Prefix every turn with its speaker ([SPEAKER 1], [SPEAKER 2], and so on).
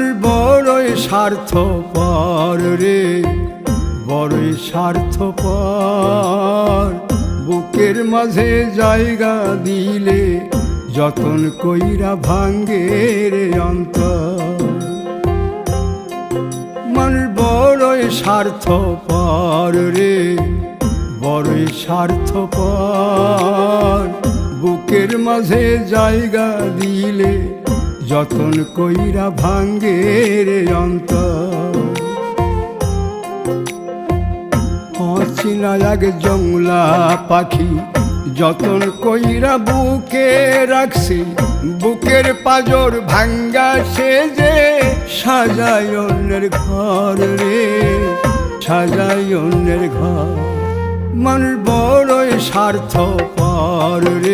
[SPEAKER 1] মানুষ বড়ই স্বার্থপর রে, বড়ই স্বার্থপর। বুকের মাঝে জায়গা দিলে যতন কইরা ভাঙ্গে রে অন্তর। মানুষ বড়ই স্বার্থপর রে, বড়ই স্বার্থপর। বুকের মাঝে জায়গা দিলে যতন কইরা ভাঙ্গে রে অন্তর। অচিনা এক জংলা পাখি যতন কইরা বুকে রাখছি, বুকের পাজর ভাঙ্গা সে যে সাজায় অন্যের ঘর রে, সাজায় অন্যের ঘর। মানুষ বড়ই স্বার্থপর রে।